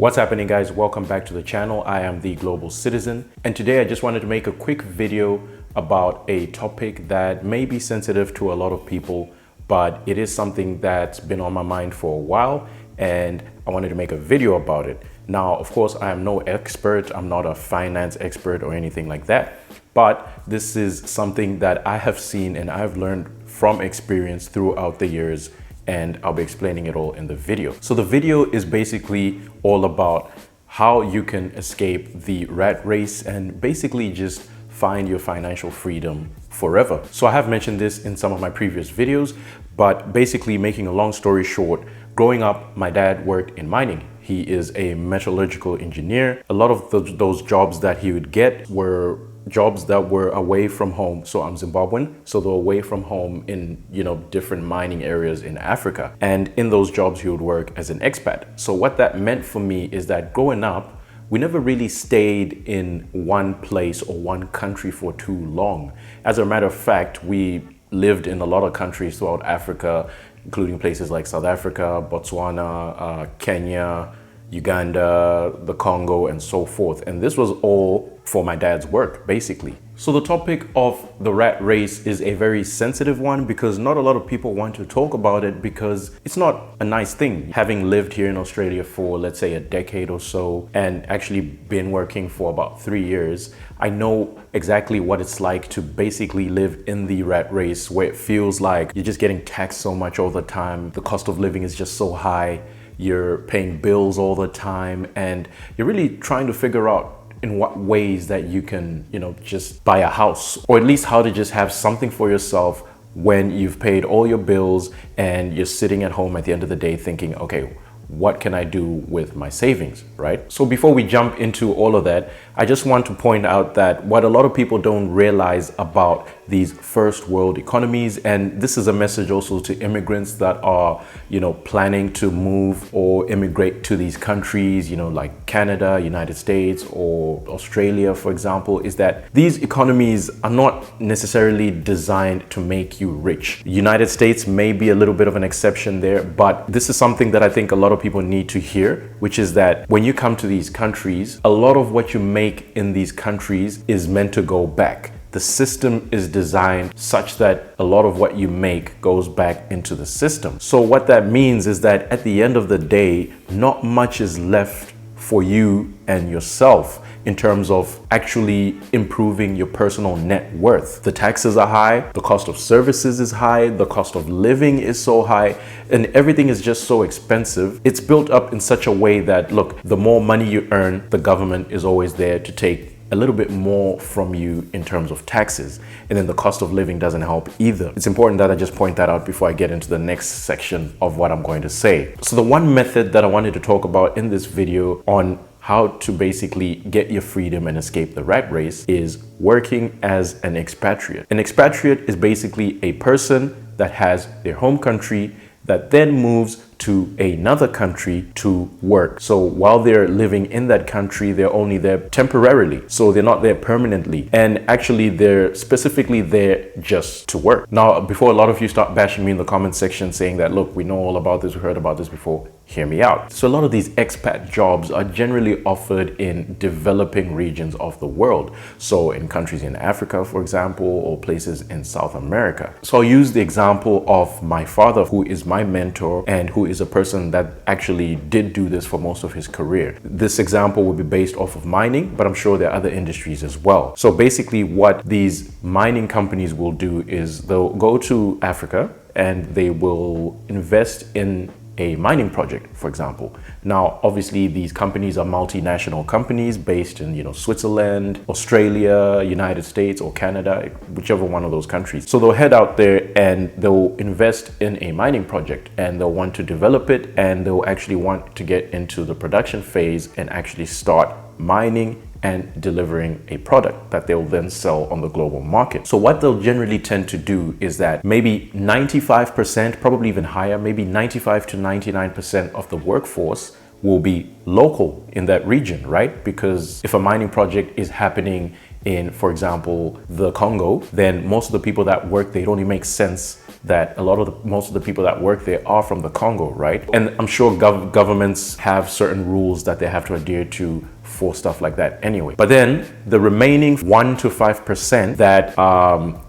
What's happening, guys? Welcome back to the channel. I am the Global Citizen, and today I just wanted to make a quick video about a topic that may be sensitive to a lot of people, but it is something that's been on my mind for a while, and I wanted to make a video about it. Now, of course, I am no expert. I'm not a finance expert or anything like that, but this is something that I have seen and I've learned from experience throughout the years, and I'll be explaining it all in the video. So the video is basically all about how you can escape the rat race and basically just find your financial freedom forever. So I have mentioned this in some of my previous videos, but basically, making a long story short, growing up, my dad worked in mining. He is a metallurgical engineer. A lot of those jobs that he would get were jobs that were away from home. So I'm Zimbabwean, so they're away from home in, different mining areas in Africa. And in those jobs, he would work as an expat. So what that meant for me is that growing up, we never really stayed in one place or one country for too long. As a matter of fact, we lived in a lot of countries throughout Africa, including places like South Africa, Botswana, Kenya, Uganda, the Congo, and so forth. And this was all for my dad's work, basically. So the topic of the rat race is a very sensitive one because not a lot of people want to talk about it because it's not a nice thing. Having lived here in Australia for, let's say, a decade or so, and actually been working for about 3 years, I know exactly what it's like to basically live in the rat race, where it feels like you're just getting taxed so much all the time. The cost of living is just so high. You're paying bills all the time, and you're really trying to figure out in what ways that you can, just buy a house, or at least how to just have something for yourself when you've paid all your bills and you're sitting at home at the end of the day thinking, okay, what can I do with my savings, right? So before we jump into all of that, I just want to point out that what a lot of people don't realize about these first world economies, and this is a message also to immigrants that are, planning to move or immigrate to these countries, like Canada, United States, or Australia, for example, is that these economies are not necessarily designed to make you rich. The United States may be a little bit of an exception there, but this is something that I think a lot of people need to hear, which is that when you come to these countries, a lot of what you make in these countries is meant to go back. The system is designed such that a lot of what you make goes back into the system. So what that means is that at the end of the day, not much is left for you and yourself in terms of actually improving your personal net worth. The taxes are high, the cost of services is high, the cost of living is so high, and everything is just so expensive. It's built up in such a way that, look, the more money you earn, the government is always there to take a little bit more from you in terms of taxes. And then the cost of living doesn't help either. It's important that I just point that out before I get into the next section of what I'm going to say. So the one method that I wanted to talk about in this video on how to basically get your freedom and escape the rat race is working as an expatriate. An expatriate is basically a person that has their home country that then moves to another country to work. So while they're living in that country, they're only there temporarily. So they're not there permanently. And actually, they're specifically there just to work. Now, before a lot of you start bashing me in the comment section saying that, look, we know all about this, we heard about this before, hear me out. So a lot of these expat jobs are generally offered in developing regions of the world. So in countries in Africa, for example, or places in South America. So I'll use the example of my father, who is my mentor and who is a person that actually did do this for most of his career. This example will be based off of mining, but I'm sure there are other industries as well. So basically what these mining companies will do is they'll go to Africa and they will invest in a mining project, for example. Now, obviously, these companies are multinational companies based in, Switzerland, Australia, United States, or Canada, whichever one of those countries. So they'll head out there and they'll invest in a mining project and they'll want to develop it, and they'll actually want to get into the production phase and actually start mining and delivering a product that they'll then sell on the global market. So what they'll generally tend to do is that maybe 95%, probably even higher, maybe 95 to 99% of the workforce will be local in that region, right? Because if a mining project is happening in, for example, the Congo, then most of the people that work, it only makes sense that most of the people that work there are from the Congo, right? And I'm sure governments have certain rules that they have to adhere to for stuff like that anyway. But then the remaining 1 to 5% that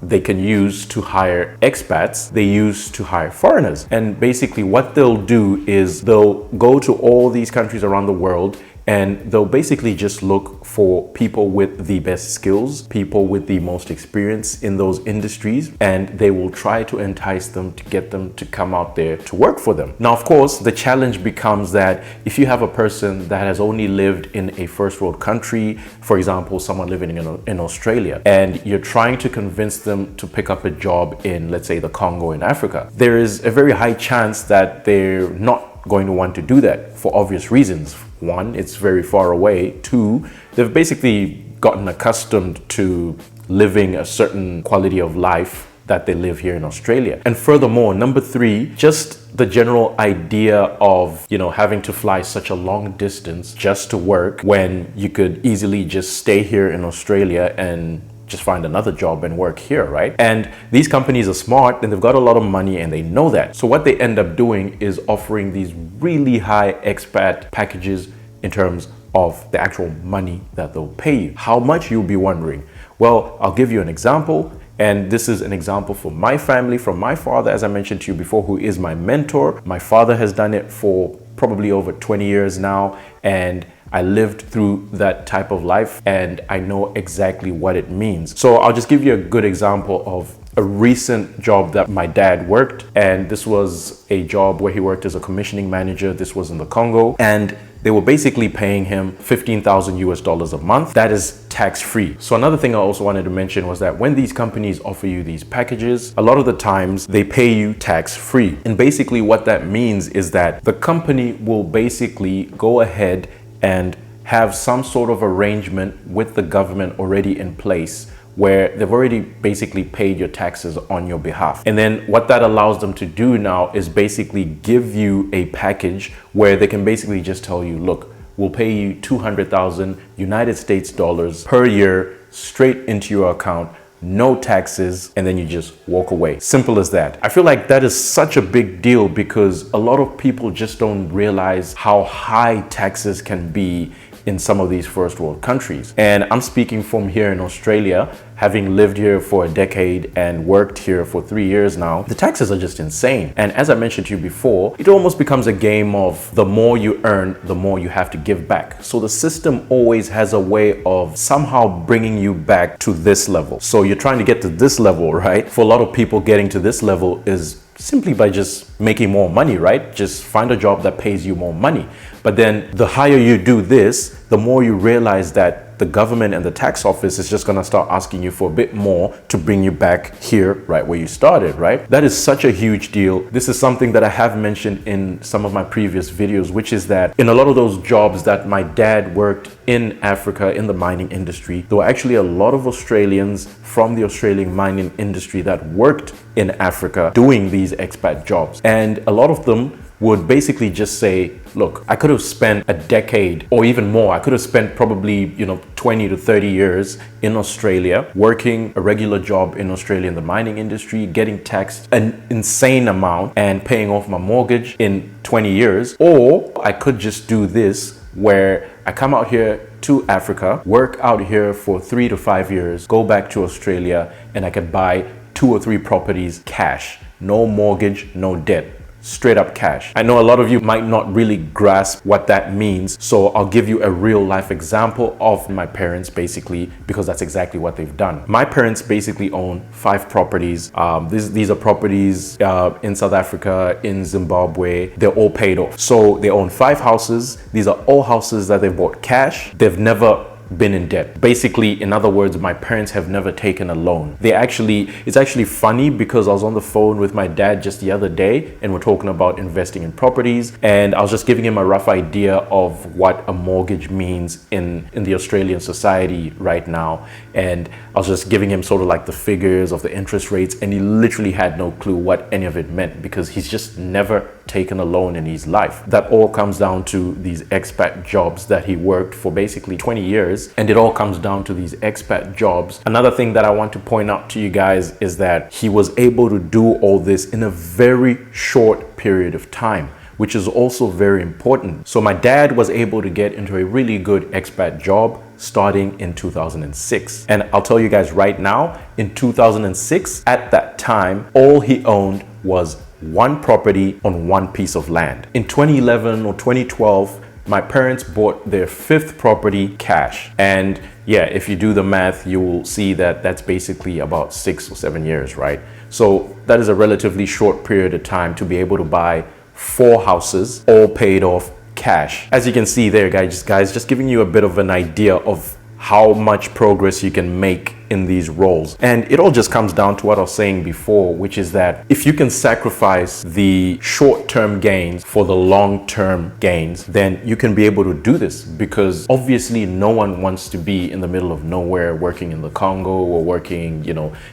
they can use to hire expats, they use to hire foreigners. And basically what they'll do is they'll go to all these countries around the world, and they'll basically just look for people with the best skills, people with the most experience in those industries, and they will try to entice them to get them to come out there to work for them. Now, of course, the challenge becomes that if you have a person that has only lived in a first world country, for example, someone living in Australia, and you're trying to convince them to pick up a job in, let's say, the Congo in Africa, there is a very high chance that they're not going to want to do that for obvious reasons. One, it's very far away. Two, they've basically gotten accustomed to living a certain quality of life that they live here in Australia. And furthermore, number three, just the general idea of, having to fly such a long distance just to work when you could easily just stay here in Australia and just find another job and work here, right? And these companies are smart and they've got a lot of money and they know that. So what they end up doing is offering these really high expat packages in terms of the actual money that they'll pay you. How much, you'll be wondering? Well, I'll give you an example. And this is an example for my family, from my father, as I mentioned to you before, who is my mentor. My father has done it for probably over 20 years now. And I lived through that type of life and I know exactly what it means. So I'll just give you a good example of a recent job that my dad worked. And this was a job where he worked as a commissioning manager. This was in the Congo. And they were basically paying him $15,000 a month. That is tax-free. So another thing I also wanted to mention was that when these companies offer you these packages, a lot of the times they pay you tax-free. And basically what that means is that the company will basically go ahead and have some sort of arrangement with the government already in place where they've already basically paid your taxes on your behalf. And then what that allows them to do now is basically give you a package where they can basically just tell you, look, we'll pay you 200,000 United States dollars per year straight into your account, no taxes, and then you just walk away. Simple as that. I feel like that is such a big deal because a lot of people just don't realize how high taxes can be in some of these first world countries. And I'm speaking from here in Australia, having lived here for a decade and worked here for 3 years now. The taxes are just insane. And as I mentioned to you before, it almost becomes a game of the more you earn, the more you have to give back. So the system always has a way of somehow bringing you back to this level. So you're trying to get to this level, right? For a lot of people, getting to this level is simply by just making more money, right? Just find a job that pays you more money. But then the higher you do this, the more you realize that the government and the tax office is just going to start asking you for a bit more to bring you back here, right where you started, right? That is such a huge deal. This is something that I have mentioned in some of my previous videos, which is that in a lot of those jobs that my dad worked in Africa in the mining industry, there were actually a lot of Australians from the Australian mining industry that worked in Africa doing these expat jobs. And a lot of them would basically just say, look, I could have spent a decade or even more. I could have spent probably, 20 to 30 years in Australia, working a regular job in Australia in the mining industry, getting taxed an insane amount and paying off my mortgage in 20 years. Or I could just do this where I come out here to Africa, work out here for 3 to 5 years, go back to Australia, and I can buy 2 or 3 properties cash. No mortgage, no debt. Straight up cash. I know a lot of you might not really grasp what that means, so I'll give you a real life example of my parents basically, because that's exactly what they've done. My parents basically own 5 properties. These are properties in South Africa, in Zimbabwe. They're all paid off. So they own 5 houses. These are all houses that they bought cash. They've never been in debt. Basically, in other words, my parents have never taken a loan. It's actually funny because I was on the phone with my dad just the other day and we're talking about investing in properties, and I was just giving him a rough idea of what a mortgage means in the Australian society right now, and I was just giving him sort of like the figures of the interest rates, and he literally had no clue what any of it meant because he's just never taken a loan in his life. That all comes down to these expat jobs that he worked for basically 20 years years. And it all comes down to these expat jobs. Another thing that I want to point out to you guys is that he was able to do all this in a very short period of time, which is also very important. So my dad was able to get into a really good expat job starting in 2006. And I'll tell you guys right now, in 2006, at that time, all he owned was one property on one piece of land. In 2011 or 2012, my parents bought their fifth property cash. And yeah, if you do the math, you will see that that's basically about 6 or 7 years, right? So that is a relatively short period of time to be able to buy 4 houses, all paid off cash. As you can see there, guys, just giving you a bit of an idea of how much progress you can make in these roles. And it all just comes down to what I was saying before, which is that if you can sacrifice the short-term gains for the long-term gains, then you can be able to do this, because obviously no one wants to be in the middle of nowhere working in the Congo or working,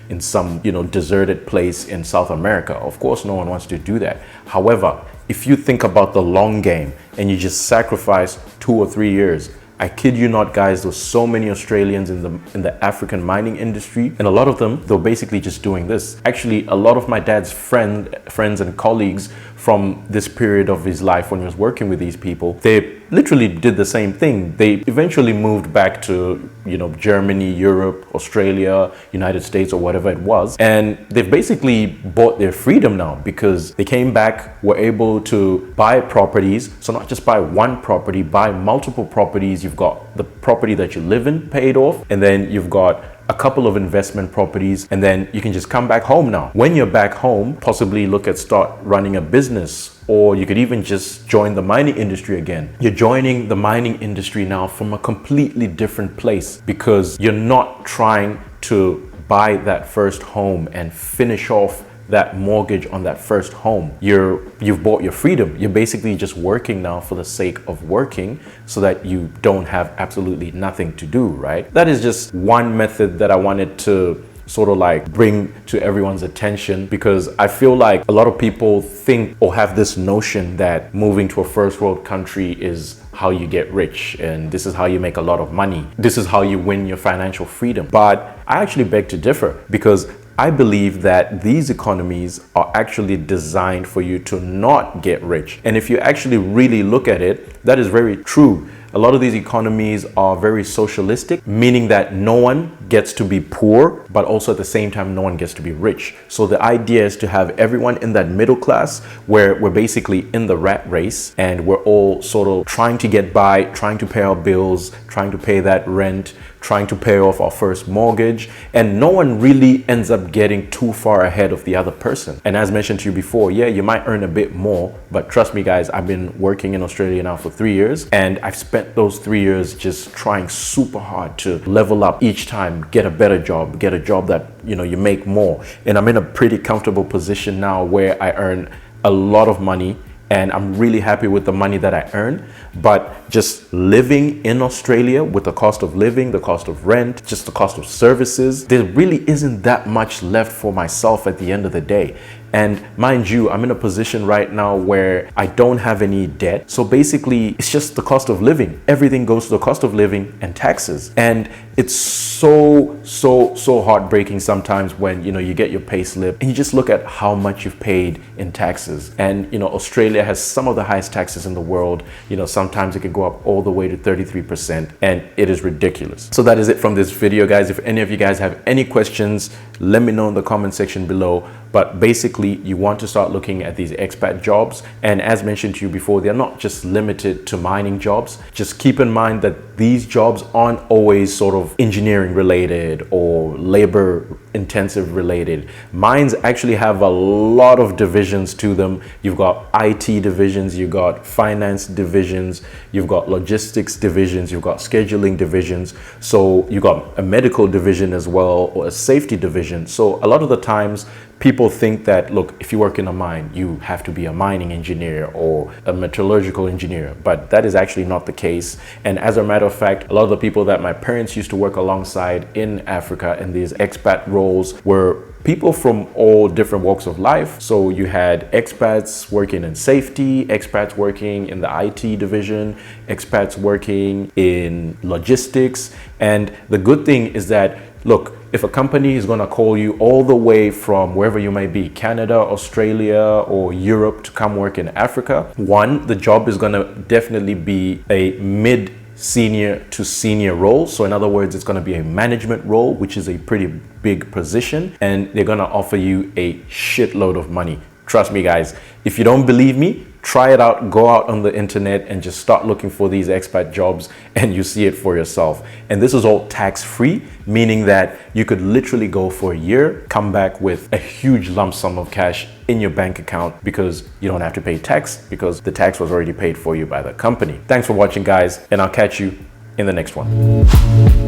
in some, deserted place in South America. Of course, no one wants to do that. However, if you think about the long game and you just sacrifice 2 or 3 years, I kid you not, guys, there's so many Australians in the African mining industry, and a lot of them, they're basically just doing this. Actually, a lot of my dad's friends and colleagues from this period of his life when he was working with these people, they literally did the same thing. They eventually moved back to, Germany, Europe, Australia, United States, or whatever it was. And they've basically bought their freedom now, because they came back, were able to buy properties. So not just buy one property, buy multiple properties. You've got the property that you live in paid off, and then you've got a couple of investment properties, and then you can just come back home now. When you're back home, possibly look at start running a business, or you could even just join the mining industry again. You're joining the mining industry now from a completely different place, because you're not trying to buy that first home and finish off that mortgage on that first home. You've bought your freedom. You're basically just working now for the sake of working, so that you don't have absolutely nothing to do, right? That is just one method that I wanted to sort of like bring to everyone's attention, because I feel like a lot of people think or have this notion that moving to a first world country is how you get rich, and this is how you make a lot of money. This is how you win your financial freedom. But I actually beg to differ, because I believe that these economies are actually designed for you to not get rich. And if you actually really look at it, that is very true. A lot of these economies are very socialistic, meaning that no one gets to be poor, but also at the same time, no one gets to be rich. So the idea is to have everyone in that middle class, where we're basically in the rat race, and we're all sort of trying to get by, trying to pay our bills, trying to pay that rent, trying to pay off our first mortgage, and no one really ends up getting too far ahead of the other person. And as mentioned to you before, yeah, you might earn a bit more, but trust me, guys, I've been working in Australia now for 3 years, and I've spent those 3 years just trying super hard to level up each time, get a better job, get a job that, you make more. And I'm in a pretty comfortable position now where I earn a lot of money, and I'm really happy with the money that I earn. But just living in Australia with the cost of living, the cost of rent, just the cost of services, there really isn't that much left for myself at the end of the day. And mind you, I'm in a position right now where I don't have any debt. So basically, it's just the cost of living. Everything goes to the cost of living and taxes. And it's so heartbreaking sometimes when, you get your pay slip and you just look at how much you've paid in taxes. And, Australia has some of the highest taxes in the world. Sometimes it can go up all the way to 33%, and it is ridiculous. So that is it from this video, guys. If any of you guys have any questions, let me know in the comment section below. But basically, you want to start looking at these expat jobs. And as mentioned to you before, they're not just limited to mining jobs. Just keep in mind that these jobs aren't always sort of engineering related or labor intensive related. Mines actually have a lot of divisions to them. You've got IT divisions, you've got finance divisions, you've got logistics divisions, you've got scheduling divisions. So you've got a medical division as well, or a safety division. So a lot of the times people think that, look, if you work in a mine, you have to be a mining engineer or a metallurgical engineer, but that is actually not the case. And as a matter of fact, a lot of the people that my parents used to work alongside in Africa in these expat roles were people from all different walks of life. So you had expats working in safety, expats working in the IT division, expats working in logistics. And the good thing is that, look, if a company is going to call you all the way from wherever you may be, Canada, Australia, or Europe, to come work in Africa, one, the job is going to definitely be a mid-senior to senior role. So in other words, it's going to be a management role, which is a pretty big position, and they're going to offer you a shitload of money. Trust me, guys. If you don't believe me, try it out. Go out on the internet and just start looking for these expat jobs, and you see it for yourself. And this is all tax-free, meaning that you could literally go for a year, come back with a huge lump sum of cash in your bank account because you don't have to pay tax, because the tax was already paid for you by the company. Thanks for watching, guys, and I'll catch you in the next one.